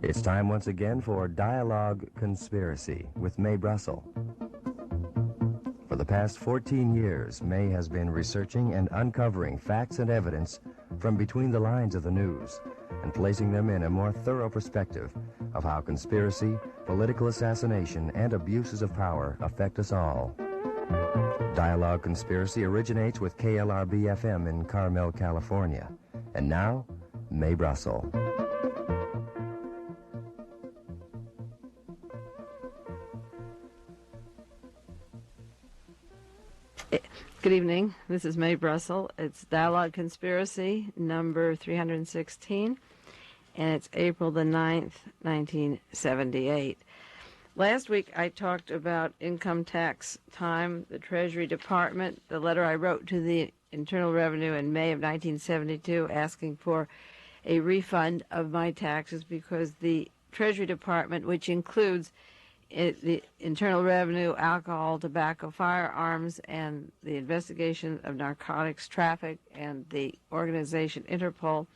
It's time once again for Dialogue Conspiracy with Mae Brussells. For the past 14 years, Mae has been researching and uncovering facts and evidence from between the lines of the news and placing them in a more thorough perspective of how conspiracy, political assassination, and abuses of power affect us all. Dialogue Conspiracy originates with KLRB-FM in Carmel, California. And now, Mae Brussells. Good evening. This is Mae Brussells. It's Dialogue Conspiracy, number 316, and it's April the 9th, 1978. Last week I talked about income tax time, the Treasury Department, the letter I wrote to the Internal Revenue in May of 1972 asking for a refund of my taxes because the Treasury Department, which includes the Internal Revenue, alcohol, tobacco, firearms, and the investigation of narcotics traffic, and the organization Interpol,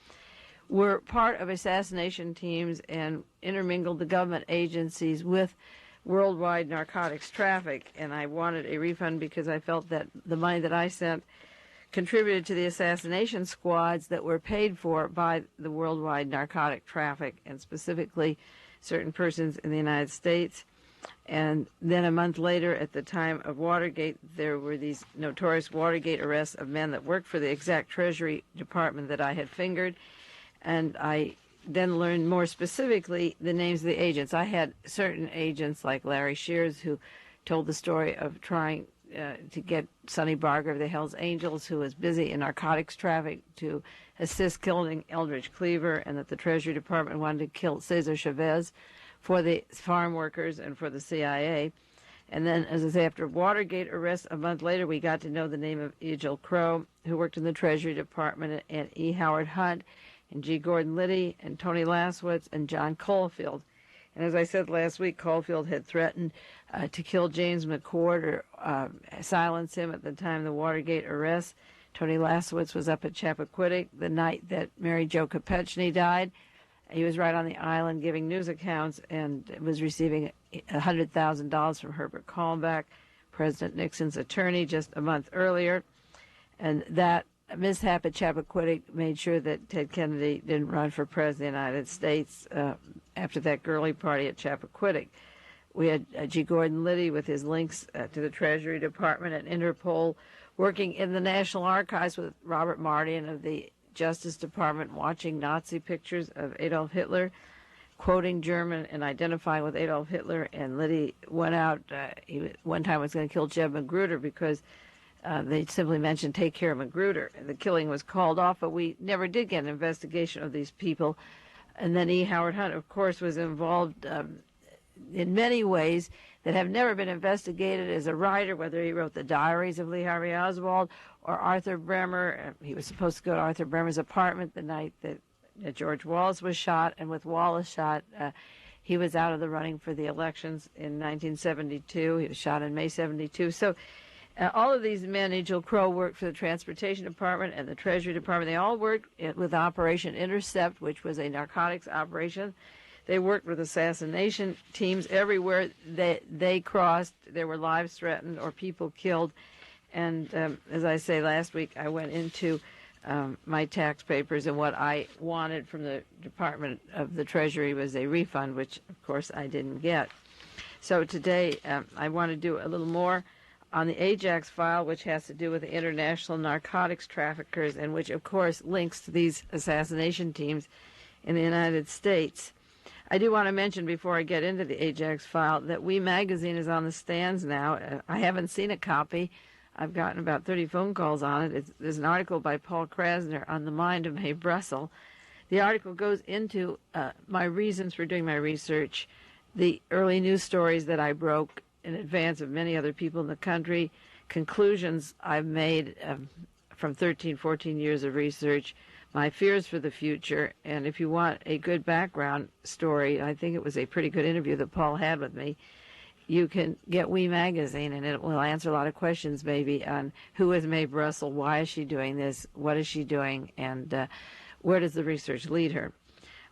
were part of assassination teams and intermingled the government agencies with worldwide narcotics traffic. And I wanted a refund because I felt that the money that I sent contributed to the assassination squads that were paid for by the worldwide narcotic traffic, and specifically certain persons in the United States. And then a month later, at the time of Watergate, there were these notorious Watergate arrests of men that worked for the exact Treasury Department that I had fingered. And I then learned more specifically the names of the agents. I had certain agents like Larry Shears, who told the story of trying to get Sonny Barger of the Hells Angels, who was busy in narcotics traffic, to assist killing Eldridge Cleaver, and that the Treasury Department wanted to kill Cesar Chavez for the farm workers and for the CIA. And then, as I say, after Watergate arrests, a month later, we got to know the name of E. Jill Crow, who worked in the Treasury Department, and E. Howard Hunt, and G. Gordon Liddy, and Tony Laswitz, and John Caulfield. And as I said last week, Caulfield had threatened to kill James McCord or silence him at the time of the Watergate arrests. Tony Laswitz was up at Chappaquiddick the night that Mary Jo Kopechne died. He was right on the island giving news accounts and was receiving $100,000 from Herbert Kalmbach, President Nixon's attorney, just a month earlier. And that mishap at Chappaquiddick made sure that Ted Kennedy didn't run for president of the United States after that girly party at Chappaquiddick. We had G. Gordon Liddy with his links to the Treasury Department and Interpol, working in the National Archives with Robert Mardian of the Justice Department, watching Nazi pictures of Adolf Hitler, quoting German and identifying with Adolf Hitler. And Liddy went out, he one time was going to kill Jeb Magruder because they simply mentioned take care of Magruder. The killing was called off, but we never did get an investigation of these people. And then E. Howard Hunt, of course, was involved in many ways that have never been investigated as a writer, whether he wrote the diaries of Lee Harvey Oswald or Arthur Bremer. He was supposed to go to Arthur Bremer's apartment the night that George Wallace was shot, and with Wallace shot, he was out of the running for the elections in 1972. He was shot in May 72. So all of these men, E. Jill Crow worked for the Transportation Department and the Treasury Department. They all worked with Operation Intercept, which was a narcotics operation. They worked with assassination teams everywhere they crossed. There were lives threatened or people killed. And as I say, last week I went into my tax papers, and what I wanted from the Department of the Treasury was a refund, which, of course, I didn't get. So today I want to do a little more on the Ajax file, which has to do with the international narcotics traffickers, and which, of course, links to these assassination teams in the United States. I do want to mention, before I get into the Ajax file, that We Magazine is on the stands now. I haven't seen a copy. I've gotten about 30 phone calls on it. There's an article by Paul Krasner on the mind of Mae Brussells. The article goes into my reasons for doing my research, the early news stories that I broke in advance of many other people in the country, conclusions I've made from 13, 14 years of research, my fears for the future. And if you want a good background story, I think it was a pretty good interview that Paul had with me. you can get We Magazine, and it will answer a lot of questions maybe on who is Mae Brussells, why is she doing this, what is she doing, and where does the research lead her.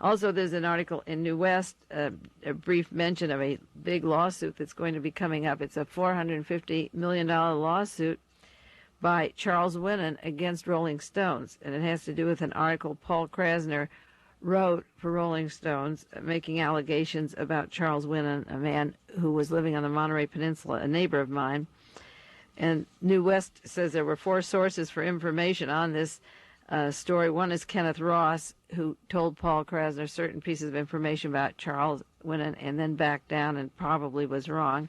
Also, there's an article in New West, a brief mention of a big lawsuit that's going to be coming up. It's a $450 million lawsuit by Charles Winnan against Rolling Stones, and it has to do with an article Paul Krasner wrote for Rolling Stones, making allegations about Charles Winnan, a man who was living on the Monterey Peninsula, a neighbor of mine. And New West says there were 4 sources for information on this story. One is Kenneth Ross, who told Paul Krasner certain pieces of information about Charles Winnan and then backed down and probably was wrong.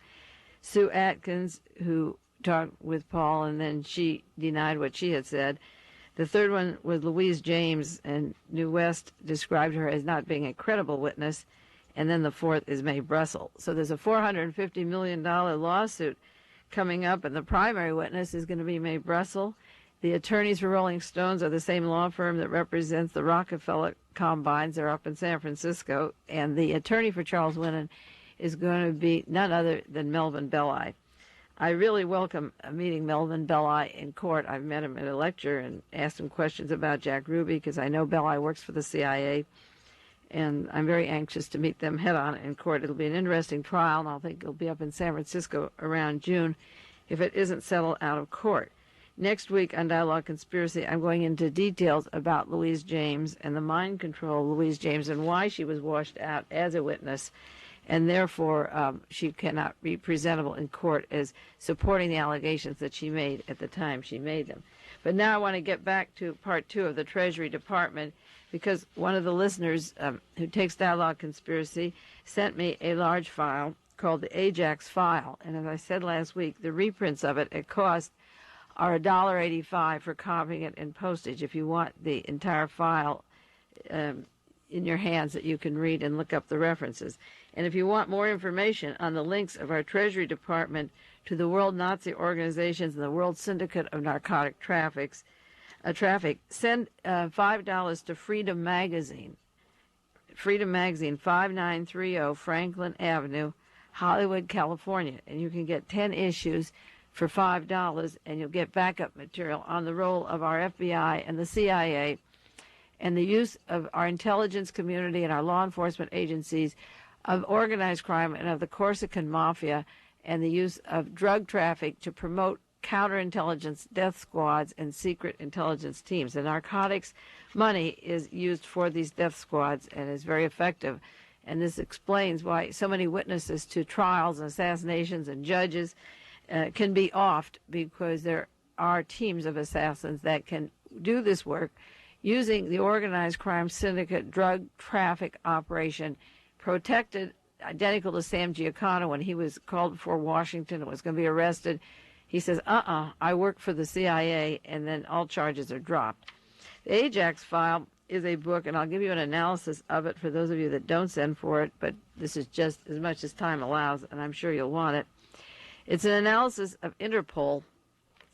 Sue Atkins, who talked with Paul and then she denied what she had said. The third one was Louise James, and New West described her as not being a credible witness. And then the fourth is Mae Brussells. So there's a $450 million lawsuit coming up, and the primary witness is going to be Mae Brussells. The attorneys for Rolling Stones are the same law firm that represents the Rockefeller Combines. They're up in San Francisco. And the attorney for Charles Winnan is going to be none other than Melvin Belli. I really welcome meeting Melvin Belli in court. I've met him at a lecture and asked him questions about Jack Ruby because I know Belli works for the CIA, and I'm very anxious to meet them head-on in court. It'll be an interesting trial, and I think it'll be up in San Francisco around June if it isn't settled out of court. Next week on Dialogue Conspiracy, I'm going into details about Louise James and the mind control of Louise James and why she was washed out as a witness, and therefore she cannot be presentable in court as supporting the allegations that she made at the time she made them. But now I want to get back to part 2 of the Treasury Department, because one of the listeners who takes Dialogue Conspiracy sent me a large file called the Ajax file. And as I said last week, the reprints of it at cost are $1.85 for copying it and postage. If you want the entire file in your hands that you can read and look up the references. And if you want more information on the links of our Treasury Department to the World Nazi Organizations and the World Syndicate of Narcotic Traffic, send $5 to Freedom Magazine. Freedom Magazine, 5930 Franklin Avenue, Hollywood, California. And you can get 10 issues for $5, and you'll get backup material on the role of our FBI and the CIA and the use of our intelligence community and our law enforcement agencies of organized crime and of the Corsican Mafia and the use of drug traffic to promote counterintelligence death squads and secret intelligence teams. The narcotics money is used for these death squads and is very effective. And this explains why so many witnesses to trials and assassinations and judges can be offed, because there are teams of assassins that can do this work using the organized crime syndicate drug traffic operation, protected, identical to Sam Giancana when he was called before Washington and was going to be arrested. He says, I work for the CIA, and then all charges are dropped. The Ajax file is a book, and I'll give you an analysis of it for those of you that don't send for it, but this is just as much as time allows, and I'm sure you'll want it. It's an analysis of Interpol,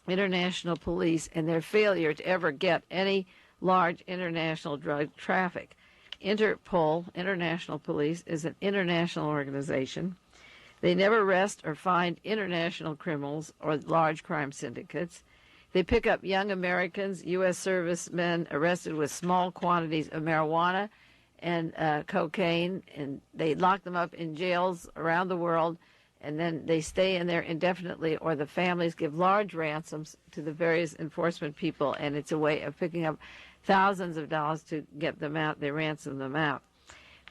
international police, and their failure to ever get any large international drug traffic. Interpol, International Police, is an international organization. They never arrest or find international criminals or large crime syndicates. They pick up young Americans, U.S. servicemen arrested with small quantities of marijuana and cocaine, and they lock them up in jails around the world, and then they stay in there indefinitely, or the families give large ransoms to the various enforcement people, and it's a way of picking up thousands of dollars to get them out. They ransom them out.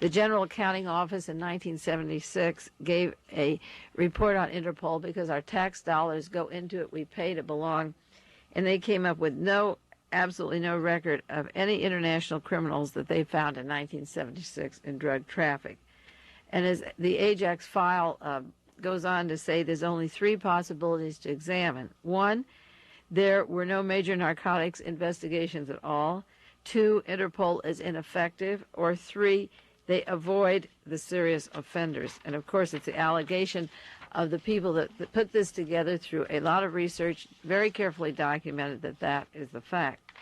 The General Accounting Office in 1976 gave a report on Interpol because our tax dollars go into it. We pay to belong. And they came up with absolutely no record of any international criminals that they found in 1976 in drug traffic. And as the Ajax file goes on to say, there's only 3 possibilities to examine. 1, there were no major narcotics investigations at all. 2, Interpol is ineffective. Or 3, they avoid the serious offenders. And of course, it's the allegation of the people that put this together through a lot of research, very carefully documented, that is the fact.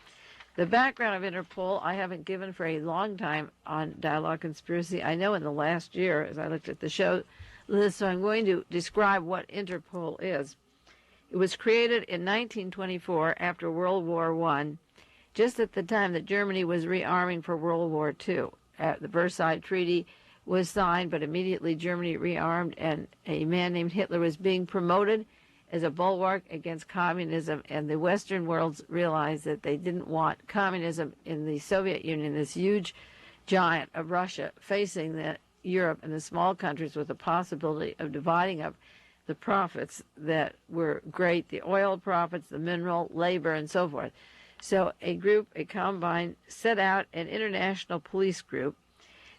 The background of Interpol I haven't given for a long time on Dialogue Conspiracy. I know in the last year, as I looked at the show list, so I'm going to describe what Interpol is. It was created in 1924 after World War I, just at the time that Germany was rearming for World War II. The Versailles Treaty was signed, but immediately Germany rearmed, and a man named Hitler was being promoted as a bulwark against communism, and the Western worlds realized that they didn't want communism in the Soviet Union, this huge giant of Russia, facing Europe and the small countries with the possibility of dividing up the profits that were great, the oil profits, the mineral, labor, and so forth. So a combine, set out an international police group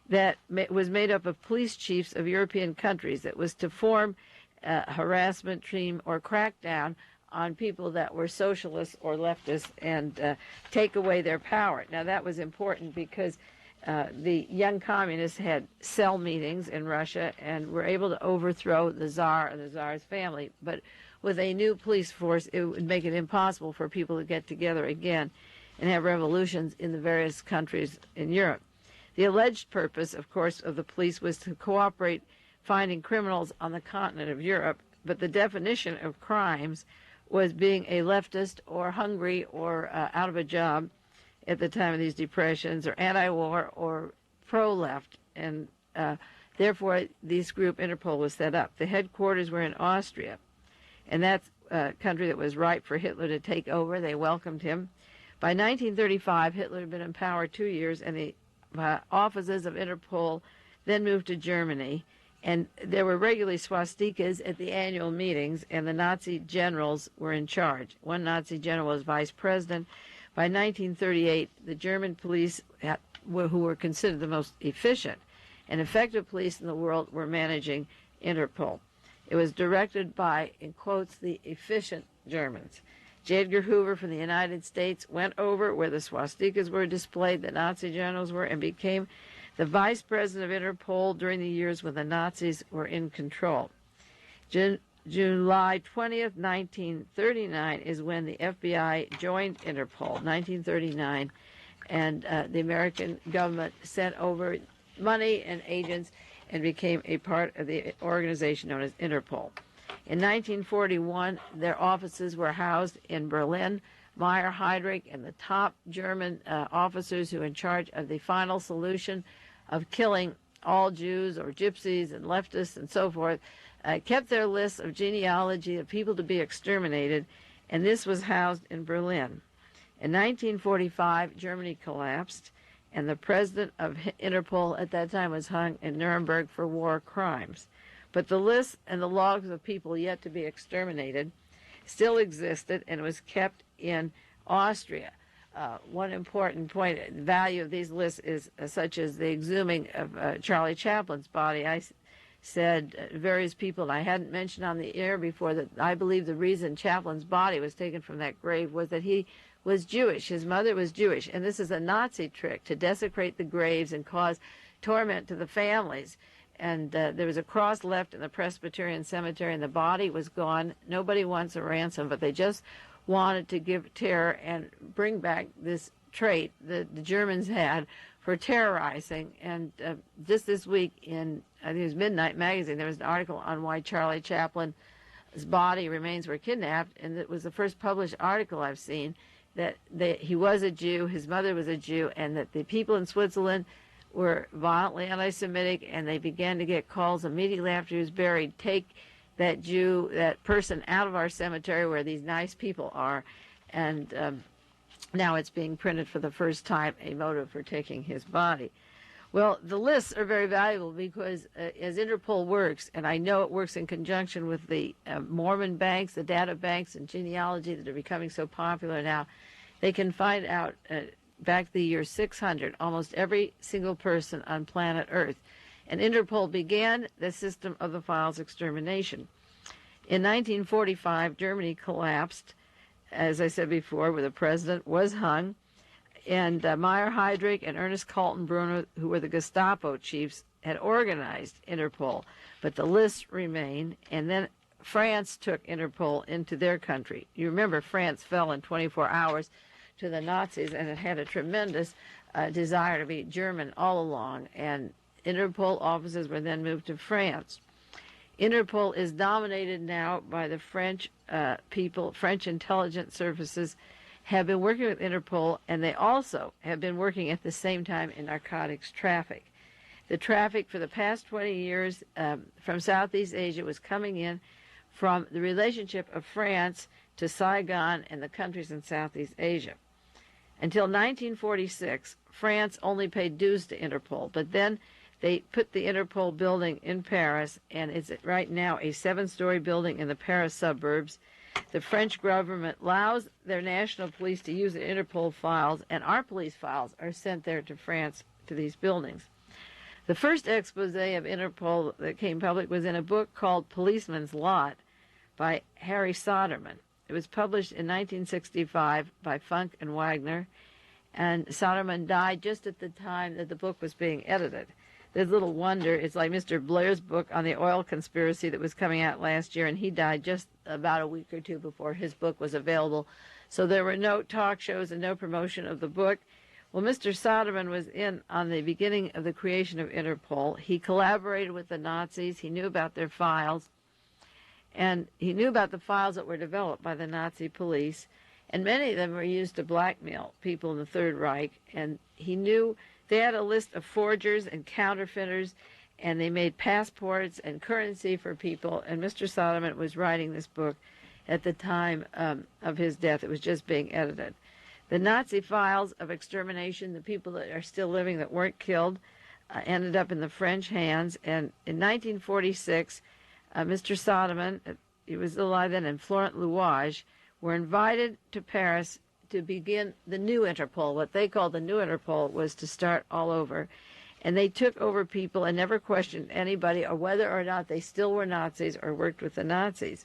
that was made up of police chiefs of European countries that was to form a harassment team or crack down on people that were socialists or leftists and take away their power. Now that was important because the young communists had cell meetings in Russia and were able to overthrow the Tsar and the Tsar's family. But with a new police force, it would make it impossible for people to get together again and have revolutions in the various countries in Europe. The alleged purpose, of course, of the police was to cooperate finding criminals on the continent of Europe, but the definition of crimes was being a leftist or hungry or out of a job at the time of these depressions, or anti-war or pro-left, and therefore this group Interpol was set up. The headquarters were in Austria, and that's a country that was ripe for Hitler to take over. They welcomed him. By 1935, Hitler had been in power 2 years, and the offices of Interpol then moved to Germany, and there were regularly swastikas at the annual meetings, and the Nazi generals were in charge. One Nazi general was vice president. By 1938, the German police, who were considered the most efficient and effective police in the world, were managing Interpol. It was directed by, in quotes, the efficient Germans. J. Edgar Hoover from the United States went over where the swastikas were displayed, the Nazi generals were, and became the vice president of Interpol during the years when the Nazis were in control. July 20th, 1939 is when the FBI joined Interpol, 1939, and the American government sent over money and agents and became a part of the organization known as Interpol. In 1941, their offices were housed in Berlin. Meyer Heydrich and the top German officers who were in charge of the final solution of killing all Jews or gypsies and leftists and so forth, kept their lists of genealogy of people to be exterminated, and this was housed in Berlin. In 1945, Germany collapsed, and the president of Interpol at that time was hung in Nuremberg for war crimes. But the list and the logs of people yet to be exterminated still existed, and was kept in Austria. One important point, the value of these lists is such as the exhuming of Charlie Chaplin's body. I said various people, and I hadn't mentioned on the air before, that I believe the reason Chaplin's body was taken from that grave was that he was Jewish. His mother was Jewish, and this is a Nazi trick to desecrate the graves and cause torment to the families. And there was a cross left in the Presbyterian cemetery, and the body was gone. Nobody wants a ransom, but they just wanted to give terror and bring back this trait that the Germans had for terrorizing. And just this week in, I think it was Midnight Magazine, there was an article on why Charlie Chaplin's body remains were kidnapped, and it was the first published article I've seen that he was a Jew, his mother was a Jew, and that the people in Switzerland were violently anti-Semitic, and they began to get calls immediately after he was buried, take that Jew, that person out of our cemetery where these nice people are. And now it's being printed for the first time, a motive for taking his body. Well, the lists are very valuable because as Interpol works, and I know it works in conjunction with the Mormon banks, the data banks and genealogy that are becoming so popular now, they can find out back to the year 600, almost every single person on planet Earth. And Interpol began the system of the files extermination. In 1945, Germany collapsed, as I said before, where the president was hung, and Meyer Heydrich and Ernest Kaltenbrunner, who were the Gestapo chiefs, had organized Interpol, but the lists remain, and then France took Interpol into their country. You remember France fell in 24 hours to the Nazis, and it had a tremendous desire to be German all along, and Interpol offices were then moved to France. Interpol is dominated now by the French people. French intelligence services have been working with Interpol, and they also have been working at the same time in narcotics traffic. The traffic for the past 20 years from Southeast Asia was coming in from the relationship of France to Saigon and the countries in Southeast Asia. Until 1946, France only paid dues to Interpol, but then they put the Interpol building in Paris, and it's right now a 7-story building in the Paris suburbs. The French government allows their national police to use the Interpol files, and our police files are sent there to France, to these buildings. The first expose of Interpol that came public was in a book called Policeman's Lot by Harry Soderman. It was published in 1965 by Funk and Wagner, and Soderman died just at the time that the book was being edited. There's little wonder. It's like Mr. Blair's book on the oil conspiracy that was coming out last year, and he died just about a week or two before his book was available. So there were no talk shows and no promotion of the book. Well, Mr. Soderman was in on the beginning of the creation of Interpol. He collaborated with the Nazis. He knew about their files, and he knew about the files that were developed by the Nazi police, and many of them were used to blackmail people in the Third Reich, and he knew they had a list of forgers and counterfeiters, and they made passports and currency for people, and Mr. Soderman was writing this book at the time of his death. It was just being edited. The Nazi files of extermination, the people that are still living that weren't killed, ended up in the French hands, and in 1946, Mr. Soderman, he was alive then, and Florent Louage were invited to Paris to begin the new Interpol. What they called the new Interpol was to start all over. And they took over people and never questioned anybody or whether or not they still were Nazis or worked with the Nazis.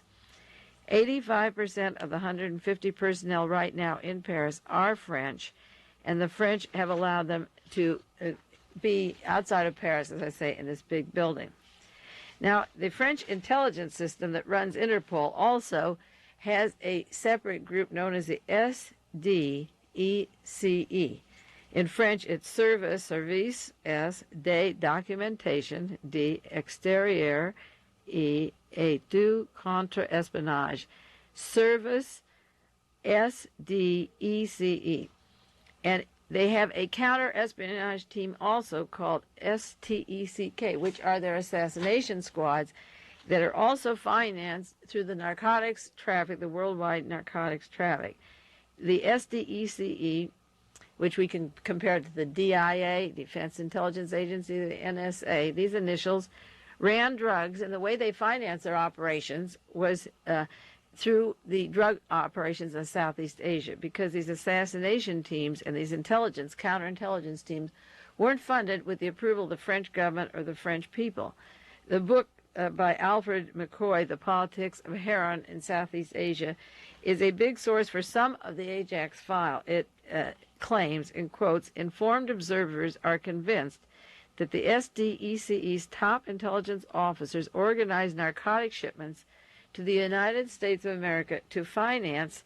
85% of the 150 personnel right now in Paris are French, and the French have allowed them to be outside of Paris, as I say, in this big building. Now, the French intelligence system that runs Interpol also has a separate group known as the SDECE. In French, it's Service, S, de Documentation, D, Extérieur, E, Études contre-espionnage. Service, SDECE. And they have a counter-espionage team also called STECK, which are their assassination squads that are also financed through the narcotics traffic, the worldwide narcotics traffic. The SDECE, which we can compare to the DIA, Defense Intelligence Agency, the NSA, these initials ran drugs, and the way they financed their operations was through the drug operations in Southeast Asia, because these assassination teams and these counterintelligence teams weren't funded with the approval of the French government or the French people. The book by Alfred McCoy, The Politics of Heroin in Southeast Asia, is a big source for some of the Ajax file. It claims, in quotes, informed observers are convinced that the SDECE's top intelligence officers organized narcotic shipments to the United States of America to finance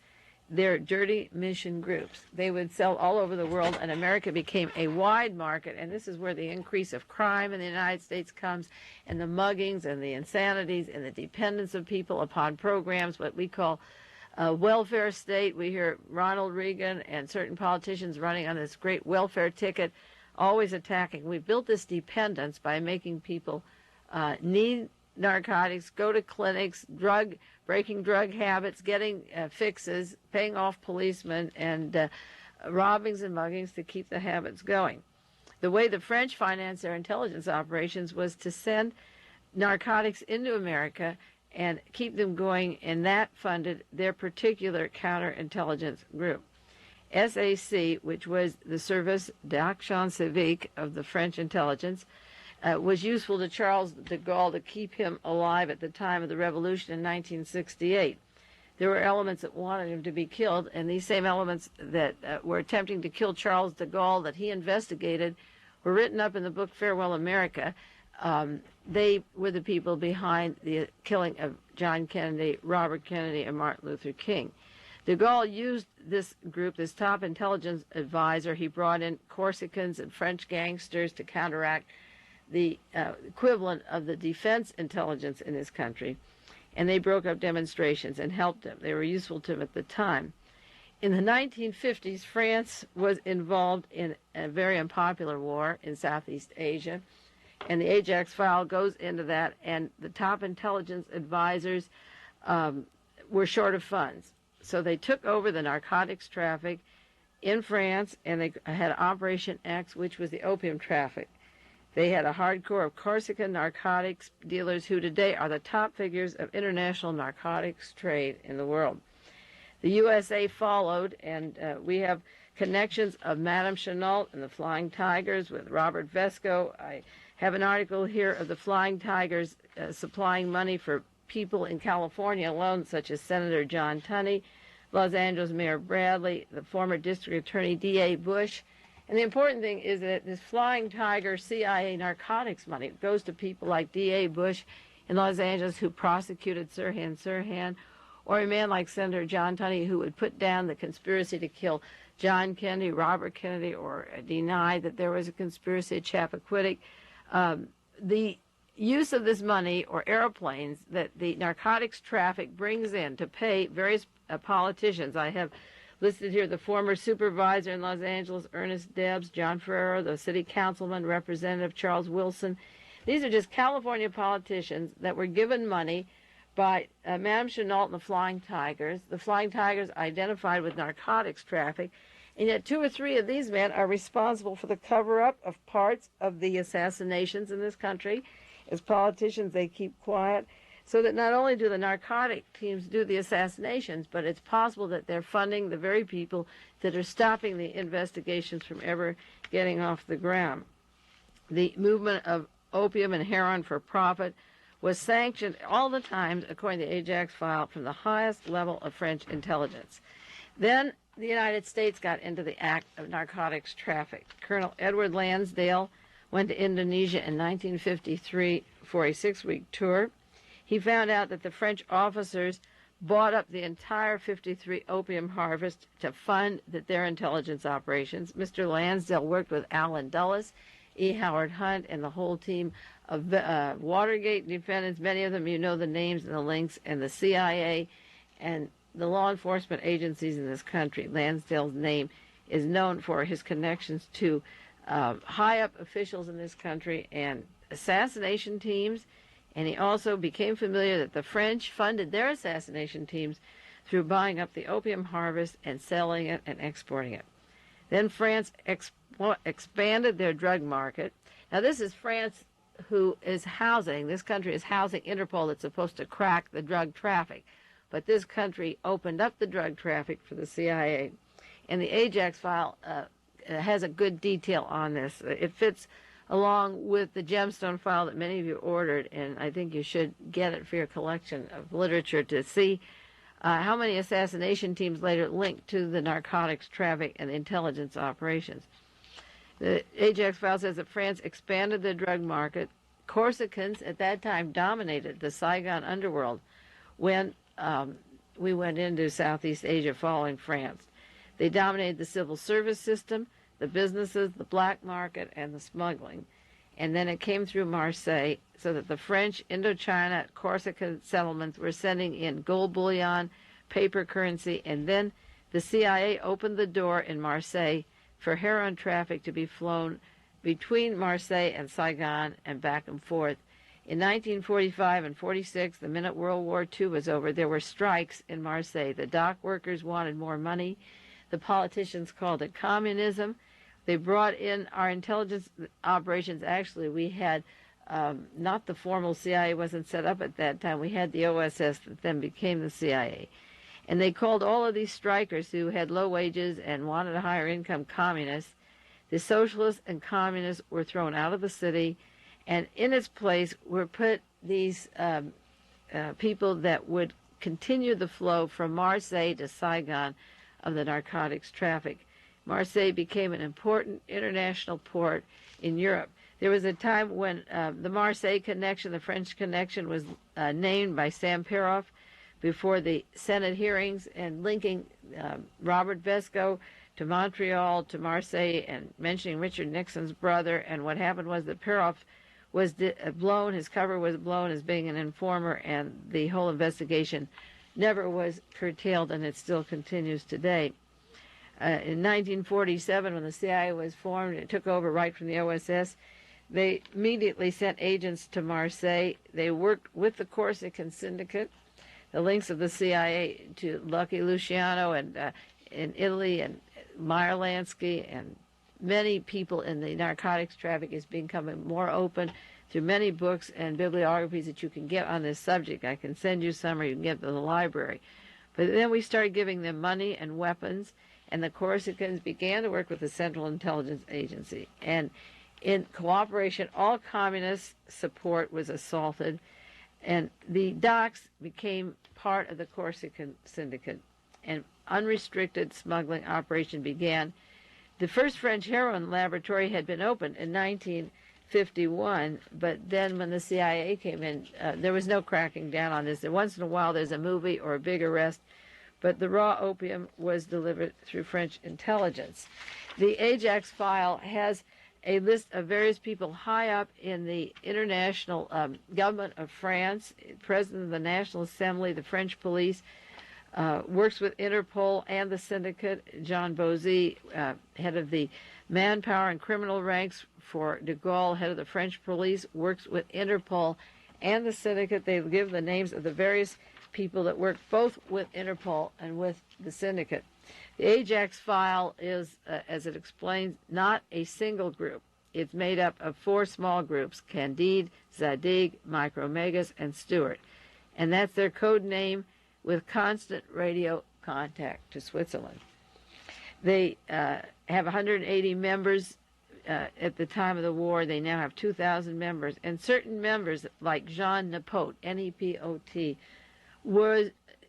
their dirty mission groups. They would sell all over the world, and America became a wide market, and this is where the increase of crime in the United States comes, and the muggings and the insanities and the dependence of people upon programs, what we call a welfare state. We hear Ronald Reagan and certain politicians running on this great welfare ticket, always attacking. We built this dependence by making people need narcotics, go to clinics, breaking drug habits, getting fixes, paying off policemen, and robbings and muggings to keep the habits going. The way the French financed their intelligence operations was to send narcotics into America and keep them going, and that funded their particular counterintelligence group. SAC, which was the Service d'Action Civique of the French intelligence, was useful to Charles de Gaulle to keep him alive at the time of the revolution in 1968. There were elements that wanted him to be killed, and these same elements that were attempting to kill Charles de Gaulle that he investigated were written up in the book Farewell America. They were the people behind the killing of John Kennedy, Robert Kennedy, and Martin Luther King. De Gaulle used this group, this top intelligence advisor. He brought in Corsicans and French gangsters to counteract the equivalent of the defense intelligence in his country, and they broke up demonstrations and helped him. They were useful to him at the time. In the 1950s, France was involved in a very unpopular war in Southeast Asia, and the Ajax file goes into that, and the top intelligence advisors were short of funds. So they took over the narcotics traffic in France, and they had Operation X, which was the opium traffic. They had a hardcore of Corsican narcotics dealers who today are the top figures of international narcotics trade in the world. The USA followed, and we have connections of Madame Chenault and the Flying Tigers with Robert Vesco. I have an article here of the Flying Tigers supplying money for people in California alone, such as Senator John Tunney, Los Angeles Mayor Bradley, the former District Attorney D.A. Bush. And the important thing is that this Flying Tiger CIA narcotics money goes to people like D.A. Bush in Los Angeles, who prosecuted Sirhan, or a man like Senator John Tunney, who would put down the conspiracy to kill John Kennedy, Robert Kennedy, or deny that there was a conspiracy at Chappaquiddick. The use of this money, or airplanes, that the narcotics traffic brings in to pay various politicians. I have listed here the former supervisor in Los Angeles, Ernest Debs, John Ferrero, the city councilman, Representative Charles Wilson. These are just California politicians that were given money by Madame Chenault and the Flying Tigers. The Flying Tigers identified with narcotics traffic, and yet 2 or 3 of these men are responsible for the cover-up of parts of the assassinations in this country. As politicians, they keep quiet, so that not only do the narcotic teams do the assassinations, but it's possible that they're funding the very people that are stopping the investigations from ever getting off the ground. The movement of opium and heroin for profit was sanctioned all the time, according to the Ajax file, from the highest level of French intelligence. Then the United States got into the act of narcotics traffic. Colonel Edward Lansdale went to Indonesia in 1953 for a 6-week tour. He found out that the French officers bought up the entire 53 opium harvest to fund their intelligence operations. Mr. Lansdale worked with Allen Dulles, E. Howard Hunt, and the whole team of Watergate defendants. Many of them, you know the names and the links, and the CIA and the law enforcement agencies in this country. Lansdale's name is known for his connections to high-up officials in this country and assassination teams, and he also became familiar that the French funded their assassination teams through buying up the opium harvest and selling it and exporting it. Then France expanded their drug market. Now this is France who is housing, this country is housing Interpol that's supposed to crack the drug traffic, but this country opened up the drug traffic for the CIA. And the Ajax file has a good detail on this. It fits along with the Gemstone file that many of you ordered, and I think you should get it for your collection of literature to see how many assassination teams later linked to the narcotics traffic and intelligence operations. The Ajax file says that France expanded the drug market. Corsicans at that time dominated the Saigon underworld when we went into Southeast Asia following France. They dominated the civil service system, the businesses, the black market, and the smuggling. And then it came through Marseille, so that the French Indochina Corsica settlements were sending in gold bullion, paper currency, and then the CIA opened the door in Marseille for heroin traffic to be flown between Marseille and Saigon and back and forth. In 1945 and 46, the minute World War II was over, there were strikes in Marseille. The dock workers wanted more money. The politicians called it communism. They brought in our intelligence operations. Actually, we had not the formal CIA wasn't set up at that time. We had the OSS that then became the CIA. And they called all of these strikers who had low wages and wanted a higher income communists. The socialists and communists were thrown out of the city, and in its place were put these people that would continue the flow from Marseille to Saigon of the narcotics traffic. Marseille became an important international port in Europe. There was a time when the Marseille connection, the French connection, was named by Sam Peroff before the Senate hearings, and linking Robert Vesco to Montreal, to Marseille, and mentioning Richard Nixon's brother. And what happened was that Peroff was blown. His cover was blown as being an informer, and the whole investigation never was curtailed, and it still continues today. In 1947, when the CIA was formed, it took over right from the OSS. They immediately sent agents to Marseille. They worked with the Corsican Syndicate. The links of the CIA to Lucky Luciano and in Italy, and Meyer Lansky, and many people in the narcotics traffic is becoming more open through many books and bibliographies that you can get on this subject. I can send you some, or you can get to the library. But then we started giving them money and weapons, and the Corsicans began to work with the Central Intelligence Agency. And in cooperation, all communist support was assaulted, and the docks became part of the Corsican Syndicate, and unrestricted smuggling operation began. The first French heroin laboratory had been opened in 1951, but then when the CIA came in, there was no cracking down on this. Once in a while there's a movie or a big arrest, but the raw opium was delivered through French intelligence. The Ajax file has a list of various people high up in the international government of France, President of the National Assembly, the French police, works with Interpol and the syndicate. Jean Bozzi, head of the manpower and criminal ranks for de Gaulle, head of the French police, works with Interpol and the syndicate. They give the names of the various people that work both with Interpol and with the syndicate. The Ajax file is, as it explains, not a single group. It's made up of 4 small groups: Candide, Zadig, Micromegas, and Stewart. And that's their code name, with constant radio contact to Switzerland. They have 180 members at the time of the war. They now have 2,000 members. And certain members, like Jean Nepot, N-E-P-O-T,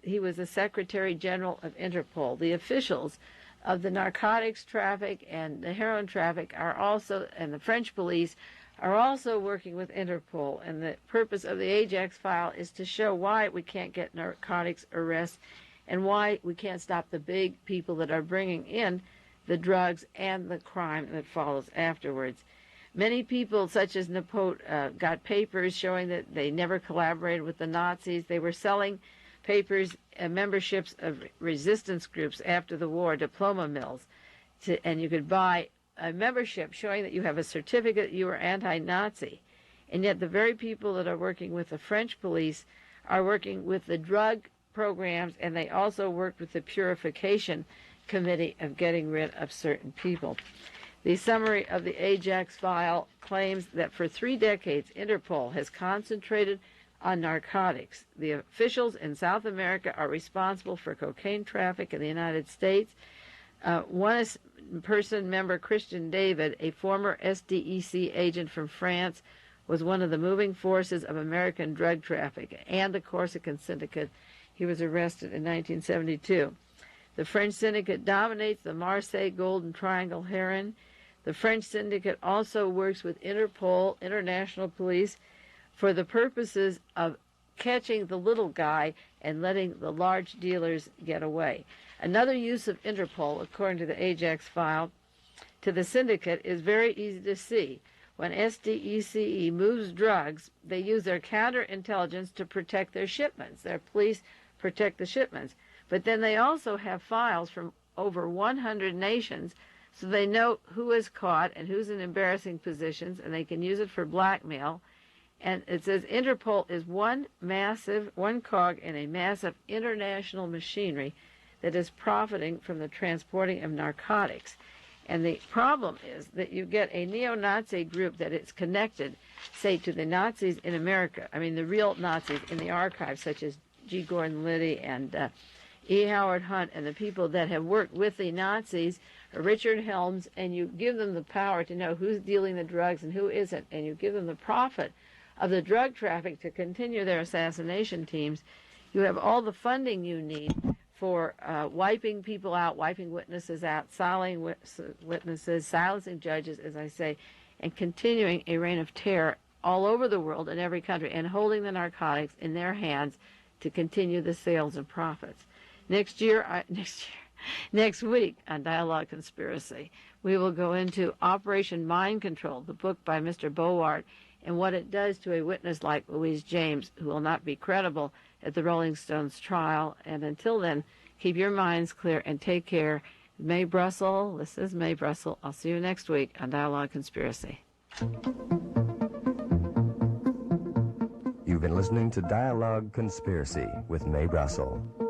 he was the Secretary General of Interpol. The officials of the narcotics traffic and the heroin traffic are also, and the French police are also working with Interpol. And the purpose of the Ajax file is to show why we can't get narcotics arrests and why we can't stop the big people that are bringing in the drugs and the crime that follows afterwards. Many people, such as Nepot, got papers showing that they never collaborated with the Nazis. They were selling papers, memberships of resistance groups after the war, diploma mills, and you could buy a membership showing that you have a certificate you were anti-Nazi. And yet the very people that are working with the French police are working with the drug programs, and they also worked with the purification committee of getting rid of certain people. The summary of the Ajax file claims that for 3 decades, Interpol has concentrated on narcotics. The officials in South America are responsible for cocaine traffic in the United States. One person member, Christian David, a former SDEC agent from France, was one of the moving forces of American drug traffic and the Corsican Syndicate. He was arrested in 1972. The French Syndicate dominates the Marseille Golden Triangle heroin. The French Syndicate also works with Interpol, International Police, for the purposes of catching the little guy and letting the large dealers get away. Another use of Interpol, according to the Ajax file, to the syndicate is very easy to see. When SDECE moves drugs, they use their counterintelligence to protect their shipments. Their police protect the shipments. But then they also have files from over 100 nations, so they know who is caught and who's in embarrassing positions, and they can use it for blackmail. And it says Interpol is one cog in a massive international machinery that is profiting from the transporting of narcotics. And the problem is that you get a neo-Nazi group that is connected, say, to the Nazis in America. I mean, the real Nazis in the archives, such as G. Gordon Liddy and E. Howard Hunt, and the people that have worked with the Nazis, Richard Helms, and you give them the power to know who's dealing the drugs and who isn't, and you give them the profit of the drug traffic to continue their assassination teams. You have all the funding you need for wiping people out, wiping witnesses out, silencing witnesses, silencing judges, as I say, and continuing a reign of terror all over the world in every country, and holding the narcotics in their hands to continue the sales and profits. Next week on Dialogue Conspiracy, we will go into Operation Mind Control, the book by Mr. Bowart, and what it does to a witness like Louise James, who will not be credible at the Rolling Stones trial. And until then, keep your minds clear and take care. Mae Brussells, this is Mae Brussells. I'll see you next week on Dialogue Conspiracy. You've been listening to Dialogue Conspiracy with Mae Brussells.